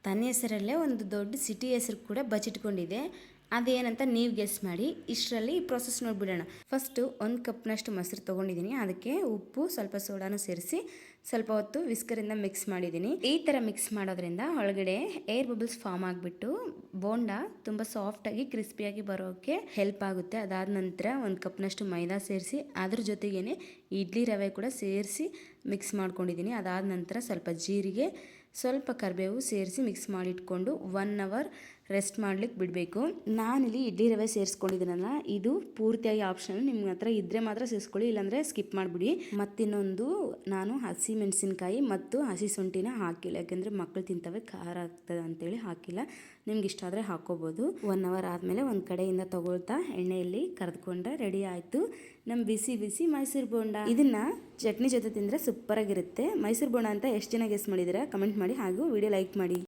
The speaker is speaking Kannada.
ತನ್ನ ಹೆಸರಲ್ಲೇ ಒಂದು ದೊಡ್ಡ ಸಿಟಿ ಹೆಸರು ಕೂಡ ಬಚ್ಚಿಟ್ಕೊಂಡಿದೆ. ಅದೇನಂತ ನೀವು ಗೆಸ್ ಮಾಡಿ. ಇಷ್ಟರಲ್ಲಿ ಈ ಪ್ರೊಸೆಸ್ ನೋಡ್ಬಿಡೋಣ. ಫಸ್ಟು 1 ಕಪ್ನಷ್ಟು ಮೊಸರು ತೊಗೊಂಡಿದ್ದೀನಿ. ಅದಕ್ಕೆ ಉಪ್ಪು ಸ್ವಲ್ಪ ಸೋಡಾನು ಸೇರಿಸಿ ಸ್ವಲ್ಪ ಹೊತ್ತು ವಿಸ್ಕರಿಂದ ಮಿಕ್ಸ್ ಮಾಡಿದ್ದೀನಿ. ಈ ಥರ ಮಿಕ್ಸ್ ಮಾಡೋದ್ರಿಂದ ಒಳಗಡೆ ಏರ್ ಬಬಲ್ಸ್ ಫಾರ್ಮ್ ಆಗಿಬಿಟ್ಟು ಬೋಂಡ ತುಂಬ ಸಾಫ್ಟಾಗಿ ಕ್ರಿಸ್ಪಿಯಾಗಿ ಬರೋಕ್ಕೆ ಹೆಲ್ಪ್ ಆಗುತ್ತೆ. ಅದಾದ ನಂತರ 1 ಕಪ್ನಷ್ಟು ಮೈದಾ ಸೇರಿಸಿ ಅದ್ರ ಜೊತೆಗೇನೆ ಇಡ್ಲಿ ರವೆ ಕೂಡ ಸೇರಿಸಿ ಮಿಕ್ಸ್ ಮಾಡ್ಕೊಂಡಿದ್ದೀನಿ. ಅದಾದ ನಂತರ ಸ್ವಲ್ಪ ಜೀರಿಗೆ, ಸ್ವಲ್ಪ ಕರಿಬೇವು ಸೇರಿಸಿ ಮಿಕ್ಸ್ ಮಾಡಿಟ್ಕೊಂಡು 1 ಅವರ್ ರೆಸ್ಟ್ ಮಾಡ್ಲಿಕ್ಕೆ ಬಿಡಬೇಕು. ನಾನಿಲ್ಲಿ ಇಡ್ಲಿ ರವೆ ಸೇರಿಸ್ಕೊಂಡಿದ್ದೀನಲ್ಲ, ಇದು ಪೂರ್ತಿಯಾಗಿ ಆಪ್ಷನ್. ನಿಮ್ಮ ಹತ್ರ ಇದ್ದರೆ ಮಾತ್ರ ಸೇರಿಸ್ಕೊಳ್ಳಿ, ಇಲ್ಲಾಂದರೆ ಸ್ಕಿಪ್ ಮಾಡಿಬಿಡಿ. ಮತ್ತಿನ್ನೊಂದು, ನಾನು ಹಸಿ ಮೆಣಸಿನ್ಕಾಯಿ ಮತ್ತು ಹಸಿ ಶುಂಠಿನ ಹಾಕಿಲ್ಲ, ಯಾಕೆಂದರೆ ಮಕ್ಕಳು ತಿಂತವೆ, ಖಾರ ಆಗ್ತದೆ ಅಂತೇಳಿ ಹಾಕಿಲ್ಲ. ನಿಮ್ಗೆ ಇಷ್ಟ ಆದರೆ ಹಾಕೋಬೋದು. 1 ಅವರ್ ಆದಮೇಲೆ ಒಂದು ಕಡೆಯಿಂದ ತಗೊಳ್ತಾ ಎಣ್ಣೆಯಲ್ಲಿ ಕರೆದುಕೊಂಡ್ರೆ ರೆಡಿ ಆಯಿತು ನಮ್ಮ ಬಿಸಿ ಬಿಸಿ ಮೈಸೂರು ಬೋಂಡ. ಇದನ್ನ ಚಟ್ನಿ ಜೊತೆ ತಿಂದರೆ ಸೂಪರಾಗಿರುತ್ತೆ. ಮೈಸೂರು ಬೋಂಡ ಅಂತ ಎಷ್ಟು ಜನ ಗೆಸ್ ಮಾಡಿದ್ದೀರಾ ಕಮೆಂಟ್ ಮಾಡಿ, ಹಾಗೂ ವಿಡಿಯೋ ಲೈಕ್ ಮಾಡಿ.